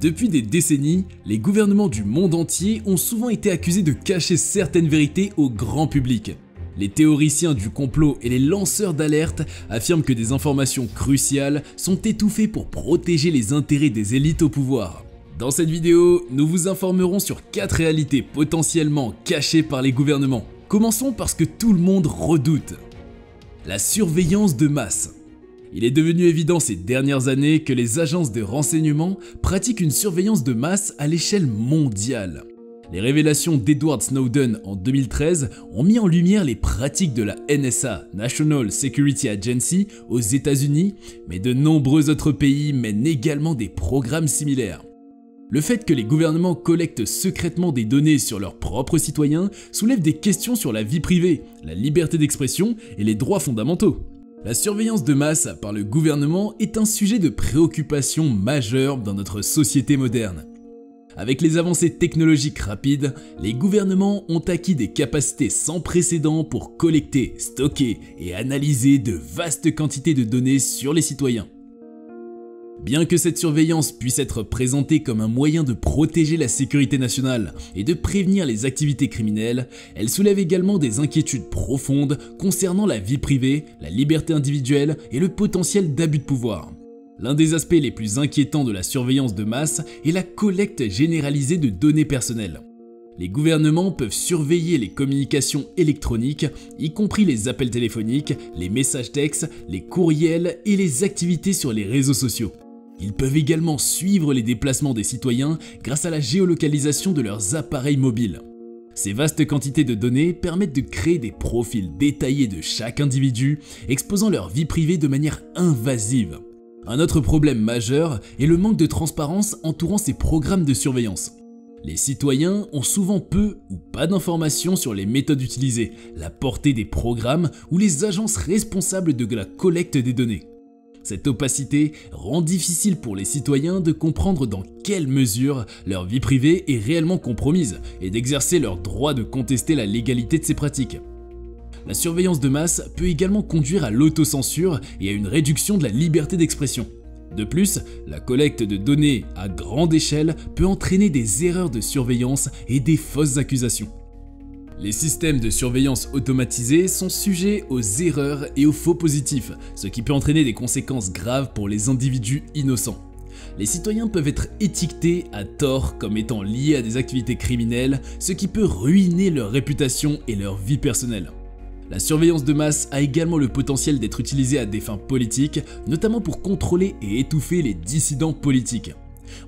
Depuis des décennies, les gouvernements du monde entier ont souvent été accusés de cacher certaines vérités au grand public. Les théoriciens du complot et les lanceurs d'alerte affirment que des informations cruciales sont étouffées pour protéger les intérêts des élites au pouvoir. Dans cette vidéo, nous vous informerons sur 4 réalités potentiellement cachées par les gouvernements. Commençons par ce que tout le monde redoute. La surveillance de masse. Il est devenu évident ces dernières années que les agences de renseignement pratiquent une surveillance de masse à l'échelle mondiale. Les révélations d'Edward Snowden en 2013 ont mis en lumière les pratiques de la NSA, National Security Agency, aux États-Unis, mais de nombreux autres pays mènent également des programmes similaires. Le fait que les gouvernements collectent secrètement des données sur leurs propres citoyens soulève des questions sur la vie privée, la liberté d'expression et les droits fondamentaux. La surveillance de masse par le gouvernement est un sujet de préoccupation majeur dans notre société moderne. Avec les avancées technologiques rapides, les gouvernements ont acquis des capacités sans précédent pour collecter, stocker et analyser de vastes quantités de données sur les citoyens. Bien que cette surveillance puisse être présentée comme un moyen de protéger la sécurité nationale et de prévenir les activités criminelles, elle soulève également des inquiétudes profondes concernant la vie privée, la liberté individuelle et le potentiel d'abus de pouvoir. L'un des aspects les plus inquiétants de la surveillance de masse est la collecte généralisée de données personnelles. Les gouvernements peuvent surveiller les communications électroniques, y compris les appels téléphoniques, les messages textes, les courriels et les activités sur les réseaux sociaux. Ils peuvent également suivre les déplacements des citoyens grâce à la géolocalisation de leurs appareils mobiles. Ces vastes quantités de données permettent de créer des profils détaillés de chaque individu, exposant leur vie privée de manière invasive. Un autre problème majeur est le manque de transparence entourant ces programmes de surveillance. Les citoyens ont souvent peu ou pas d'informations sur les méthodes utilisées, la portée des programmes ou les agences responsables de la collecte des données. Cette opacité rend difficile pour les citoyens de comprendre dans quelle mesure leur vie privée est réellement compromise et d'exercer leur droit de contester la légalité de ces pratiques. La surveillance de masse peut également conduire à l'autocensure et à une réduction de la liberté d'expression. De plus, la collecte de données à grande échelle peut entraîner des erreurs de surveillance et des fausses accusations. Les systèmes de surveillance automatisés sont sujets aux erreurs et aux faux positifs, ce qui peut entraîner des conséquences graves pour les individus innocents. Les citoyens peuvent être étiquetés à tort comme étant liés à des activités criminelles, ce qui peut ruiner leur réputation et leur vie personnelle. La surveillance de masse a également le potentiel d'être utilisée à des fins politiques, notamment pour contrôler et étouffer les dissidents politiques.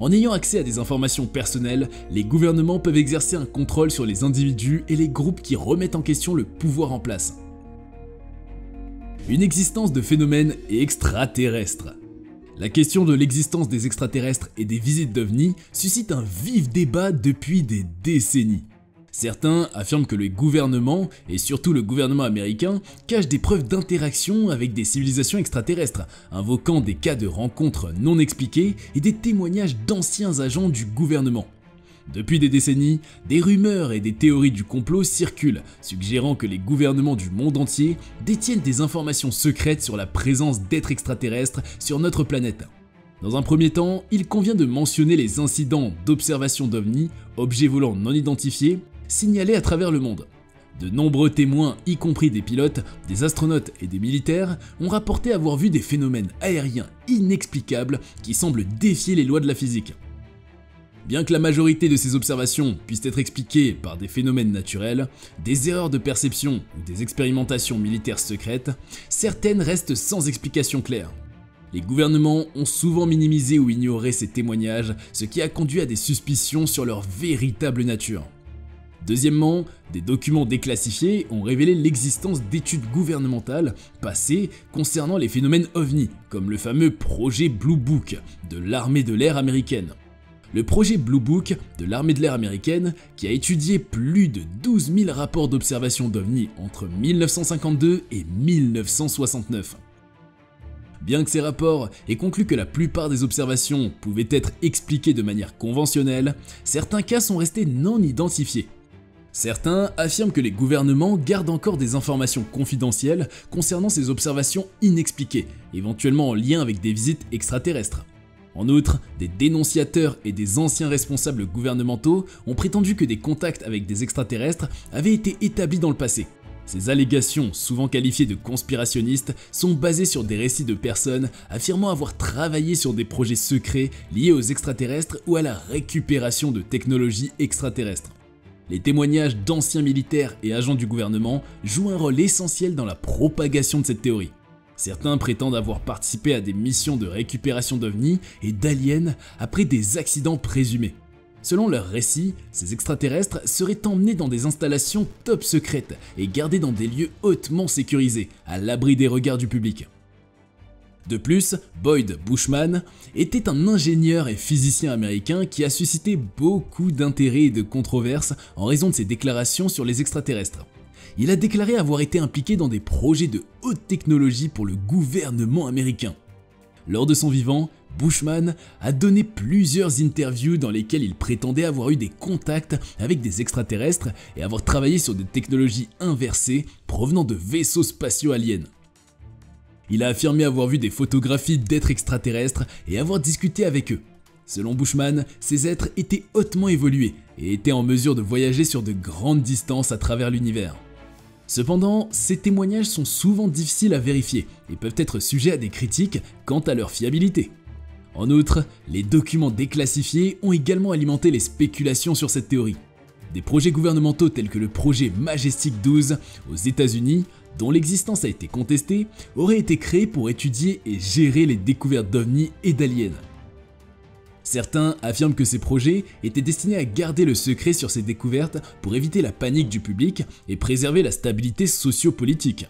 En ayant accès à des informations personnelles, les gouvernements peuvent exercer un contrôle sur les individus et les groupes qui remettent en question le pouvoir en place. Une existence de phénomènes extraterrestres. La question de l'existence des extraterrestres et des visites d'OVNI suscite un vif débat depuis des décennies. Certains affirment que le gouvernement, et surtout le gouvernement américain, cache des preuves d'interaction avec des civilisations extraterrestres, invoquant des cas de rencontres non expliquées et des témoignages d'anciens agents du gouvernement. Depuis des décennies, des rumeurs et des théories du complot circulent, suggérant que les gouvernements du monde entier détiennent des informations secrètes sur la présence d'êtres extraterrestres sur notre planète. Dans un premier temps, il convient de mentionner les incidents d'observation d'OVNI, objets volants non identifiés, signalés à travers le monde. De nombreux témoins, y compris des pilotes, des astronautes et des militaires, ont rapporté avoir vu des phénomènes aériens inexplicables qui semblent défier les lois de la physique. Bien que la majorité de ces observations puissent être expliquées par des phénomènes naturels, des erreurs de perception ou des expérimentations militaires secrètes, certaines restent sans explication claire. Les gouvernements ont souvent minimisé ou ignoré ces témoignages, ce qui a conduit à des suspicions sur leur véritable nature. Deuxièmement, des documents déclassifiés ont révélé l'existence d'études gouvernementales passées concernant les phénomènes OVNI, comme le fameux projet Blue Book de l'armée de l'air américaine. Le projet Blue Book de l'armée de l'air américaine, qui a étudié plus de 12 000 rapports d'observation d'OVNI entre 1952 et 1969. Bien que ces rapports aient conclu que la plupart des observations pouvaient être expliquées de manière conventionnelle, certains cas sont restés non identifiés. Certains affirment que les gouvernements gardent encore des informations confidentielles concernant ces observations inexpliquées, éventuellement en lien avec des visites extraterrestres. En outre, des dénonciateurs et des anciens responsables gouvernementaux ont prétendu que des contacts avec des extraterrestres avaient été établis dans le passé. Ces allégations, souvent qualifiées de conspirationnistes, sont basées sur des récits de personnes affirmant avoir travaillé sur des projets secrets liés aux extraterrestres ou à la récupération de technologies extraterrestres. Les témoignages d'anciens militaires et agents du gouvernement jouent un rôle essentiel dans la propagation de cette théorie. Certains prétendent avoir participé à des missions de récupération d'ovnis et d'aliens après des accidents présumés. Selon leurs récits, ces extraterrestres seraient emmenés dans des installations top secrètes et gardés dans des lieux hautement sécurisés, à l'abri des regards du public. De plus, Boyd Bushman était un ingénieur et physicien américain qui a suscité beaucoup d'intérêt et de controverses en raison de ses déclarations sur les extraterrestres. Il a déclaré avoir été impliqué dans des projets de haute technologie pour le gouvernement américain. Lors de son vivant, Bushman a donné plusieurs interviews dans lesquelles il prétendait avoir eu des contacts avec des extraterrestres et avoir travaillé sur des technologies inversées provenant de vaisseaux spatiaux aliens. Il a affirmé avoir vu des photographies d'êtres extraterrestres et avoir discuté avec eux. Selon Bushman, ces êtres étaient hautement évolués et étaient en mesure de voyager sur de grandes distances à travers l'univers. Cependant, ces témoignages sont souvent difficiles à vérifier et peuvent être sujets à des critiques quant à leur fiabilité. En outre, les documents déclassifiés ont également alimenté les spéculations sur cette théorie. Des projets gouvernementaux tels que le projet Majestic 12 aux États-Unis, dont l'existence a été contestée, auraient été créés pour étudier et gérer les découvertes d'ovnis et d'aliens. Certains affirment que ces projets étaient destinés à garder le secret sur ces découvertes pour éviter la panique du public et préserver la stabilité socio-politique.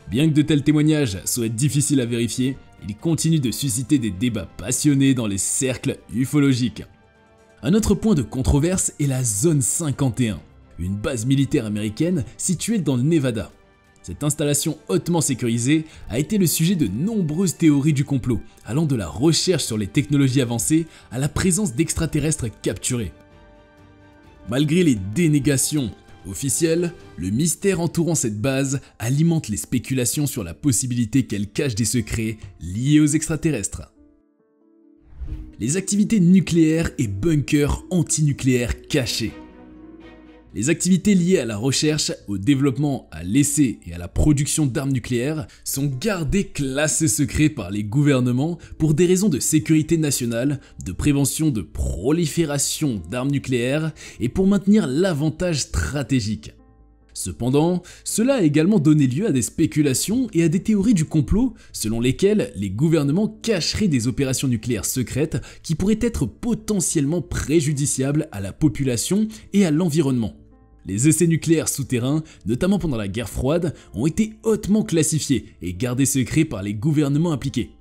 Bien que de tels témoignages soient difficiles à vérifier, ils continuent de susciter des débats passionnés dans les cercles ufologiques. Un autre point de controverse est la Zone 51, une base militaire américaine située dans le Nevada. Cette installation hautement sécurisée a été le sujet de nombreuses théories du complot, allant de la recherche sur les technologies avancées à la présence d'extraterrestres capturés. Malgré les dénégations officielles, le mystère entourant cette base alimente les spéculations sur la possibilité qu'elle cache des secrets liés aux extraterrestres. Les activités nucléaires et bunkers antinucléaires cachés. Les activités liées à la recherche, au développement, à l'essai et à la production d'armes nucléaires sont gardées classées secrets par les gouvernements pour des raisons de sécurité nationale, de prévention de prolifération d'armes nucléaires et pour maintenir l'avantage stratégique. Cependant, cela a également donné lieu à des spéculations et à des théories du complot selon lesquelles les gouvernements cacheraient des opérations nucléaires secrètes qui pourraient être potentiellement préjudiciables à la population et à l'environnement. Les essais nucléaires souterrains, notamment pendant la guerre froide, ont été hautement classifiés et gardés secrets par les gouvernements impliqués.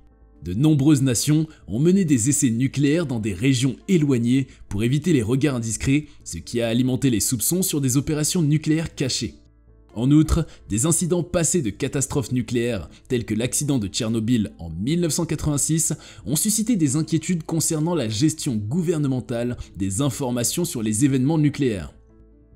De nombreuses nations ont mené des essais nucléaires dans des régions éloignées pour éviter les regards indiscrets, ce qui a alimenté les soupçons sur des opérations nucléaires cachées. En outre, des incidents passés de catastrophes nucléaires, tels que l'accident de Tchernobyl en 1986, ont suscité des inquiétudes concernant la gestion gouvernementale des informations sur les événements nucléaires.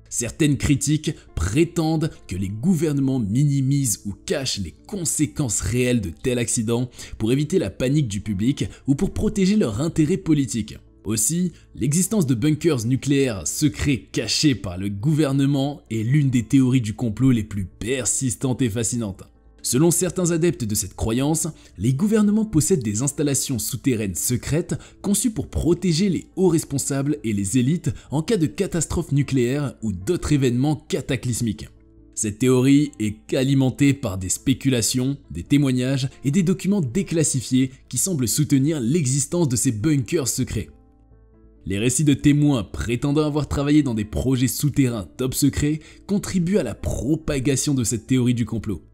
Certaines critiques prétendent que les gouvernements minimisent ou cachent les conséquences réelles de tels accidents pour éviter la panique du public ou pour protéger leurs intérêts politiques. Aussi, l'existence de bunkers nucléaires secrets cachés par le gouvernement est l'une des théories du complot les plus persistantes et fascinantes. Selon certains adeptes de cette croyance, les gouvernements possèdent des installations souterraines secrètes conçues pour protéger les hauts responsables et les élites en cas de catastrophe nucléaire ou d'autres événements cataclysmiques. Cette théorie est alimentée par des spéculations, des témoignages et des documents déclassifiés qui semblent soutenir l'existence de ces bunkers secrets. Les récits de témoins prétendant avoir travaillé dans des projets souterrains top secrets contribuent à la propagation de cette théorie du complot.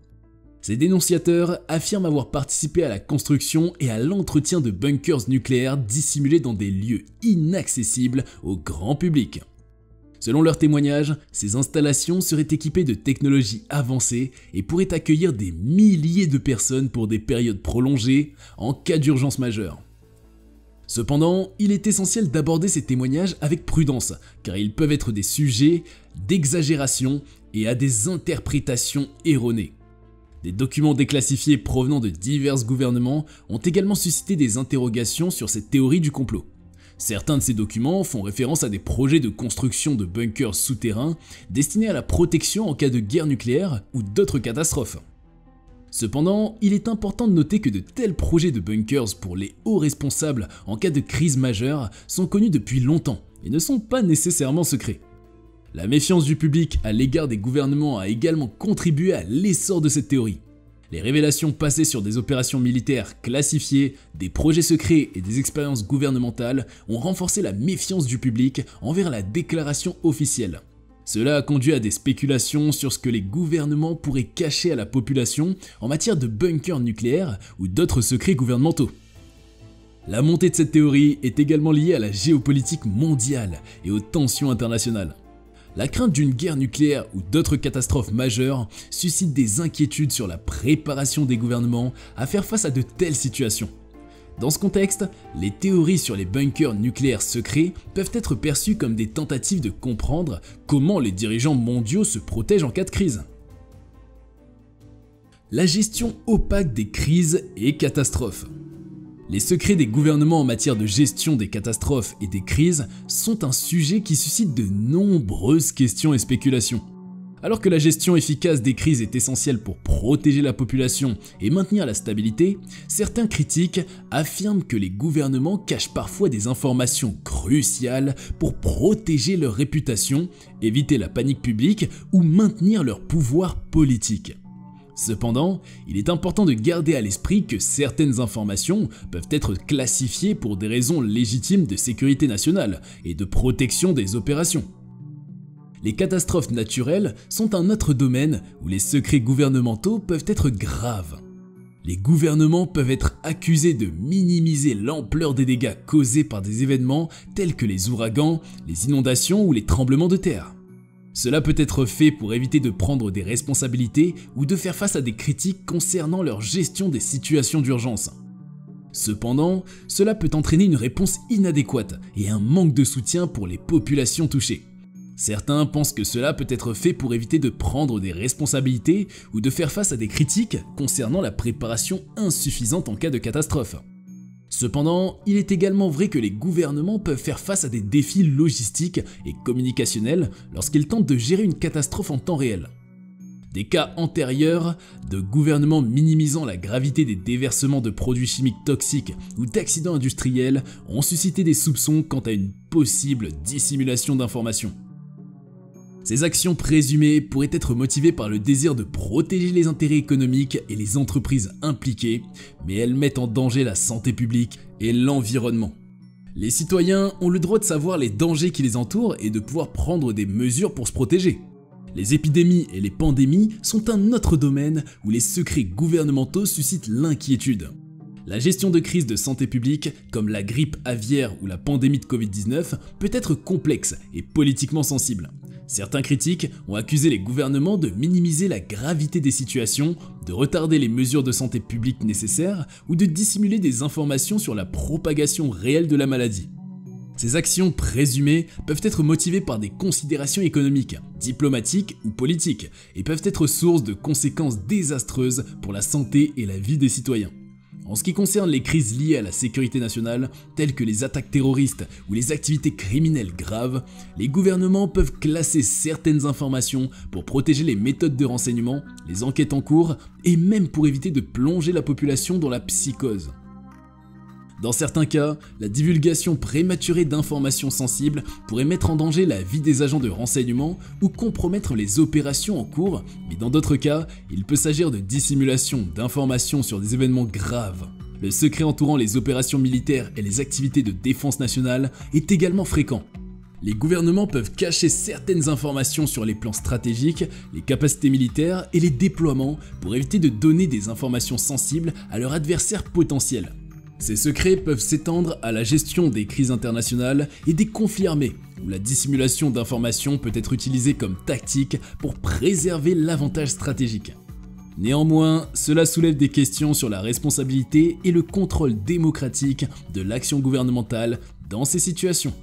Ces dénonciateurs affirment avoir participé à la construction et à l'entretien de bunkers nucléaires dissimulés dans des lieux inaccessibles au grand public. Selon leurs témoignages, ces installations seraient équipées de technologies avancées et pourraient accueillir des milliers de personnes pour des périodes prolongées en cas d'urgence majeure. Cependant, il est essentiel d'aborder ces témoignages avec prudence, car ils peuvent être des sujets d'exagération et à des interprétations erronées. Des documents déclassifiés provenant de divers gouvernements ont également suscité des interrogations sur cette théorie du complot. Certains de ces documents font référence à des projets de construction de bunkers souterrains destinés à la protection en cas de guerre nucléaire ou d'autres catastrophes. Cependant, il est important de noter que de tels projets de bunkers pour les hauts responsables en cas de crise majeure sont connus depuis longtemps et ne sont pas nécessairement secrets. La méfiance du public à l'égard des gouvernements a également contribué à l'essor de cette théorie. Les révélations passées sur des opérations militaires classifiées, des projets secrets et des expériences gouvernementales ont renforcé la méfiance du public envers la déclaration officielle. Cela a conduit à des spéculations sur ce que les gouvernements pourraient cacher à la population en matière de bunkers nucléaires ou d'autres secrets gouvernementaux. La montée de cette théorie est également liée à la géopolitique mondiale et aux tensions internationales. La crainte d'une guerre nucléaire ou d'autres catastrophes majeures suscite des inquiétudes sur la préparation des gouvernements à faire face à de telles situations. Dans ce contexte, les théories sur les bunkers nucléaires secrets peuvent être perçues comme des tentatives de comprendre comment les dirigeants mondiaux se protègent en cas de crise. La gestion opaque des crises et catastrophes. Les secrets des gouvernements en matière de gestion des catastrophes et des crises sont un sujet qui suscite de nombreuses questions et spéculations. Alors que la gestion efficace des crises est essentielle pour protéger la population et maintenir la stabilité, certains critiques affirment que les gouvernements cachent parfois des informations cruciales pour protéger leur réputation, éviter la panique publique ou maintenir leur pouvoir politique. Cependant, il est important de garder à l'esprit que certaines informations peuvent être classifiées pour des raisons légitimes de sécurité nationale et de protection des opérations. Les catastrophes naturelles sont un autre domaine où les secrets gouvernementaux peuvent être graves. Les gouvernements peuvent être accusés de minimiser l'ampleur des dégâts causés par des événements tels que les ouragans, les inondations ou les tremblements de terre. Cela peut être fait pour éviter de prendre des responsabilités ou de faire face à des critiques concernant leur gestion des situations d'urgence. Cependant, cela peut entraîner une réponse inadéquate et un manque de soutien pour les populations touchées. Certains pensent que cela peut être fait pour éviter de prendre des responsabilités ou de faire face à des critiques concernant la préparation insuffisante en cas de catastrophe. Cependant, il est également vrai que les gouvernements peuvent faire face à des défis logistiques et communicationnels lorsqu'ils tentent de gérer une catastrophe en temps réel. Des cas antérieurs de gouvernements minimisant la gravité des déversements de produits chimiques toxiques ou d'accidents industriels ont suscité des soupçons quant à une possible dissimulation d'informations. Ces actions présumées pourraient être motivées par le désir de protéger les intérêts économiques et les entreprises impliquées, mais elles mettent en danger la santé publique et l'environnement. Les citoyens ont le droit de savoir les dangers qui les entourent et de pouvoir prendre des mesures pour se protéger. Les épidémies et les pandémies sont un autre domaine où les secrets gouvernementaux suscitent l'inquiétude. La gestion de crises de santé publique, comme la grippe aviaire ou la pandémie de Covid-19, peut être complexe et politiquement sensible. Certains critiques ont accusé les gouvernements de minimiser la gravité des situations, de retarder les mesures de santé publique nécessaires ou de dissimuler des informations sur la propagation réelle de la maladie. Ces actions présumées peuvent être motivées par des considérations économiques, diplomatiques ou politiques et peuvent être source de conséquences désastreuses pour la santé et la vie des citoyens. En ce qui concerne les crises liées à la sécurité nationale, telles que les attaques terroristes ou les activités criminelles graves, les gouvernements peuvent classer certaines informations pour protéger les méthodes de renseignement, les enquêtes en cours et même pour éviter de plonger la population dans la psychose. Dans certains cas, la divulgation prématurée d'informations sensibles pourrait mettre en danger la vie des agents de renseignement ou compromettre les opérations en cours, mais dans d'autres cas, il peut s'agir de dissimulation d'informations sur des événements graves. Le secret entourant les opérations militaires et les activités de défense nationale est également fréquent. Les gouvernements peuvent cacher certaines informations sur les plans stratégiques, les capacités militaires et les déploiements pour éviter de donner des informations sensibles à leurs adversaires potentiels. Ces secrets peuvent s'étendre à la gestion des crises internationales et des conflits armés, où la dissimulation d'informations peut être utilisée comme tactique pour préserver l'avantage stratégique. Néanmoins, cela soulève des questions sur la responsabilité et le contrôle démocratique de l'action gouvernementale dans ces situations.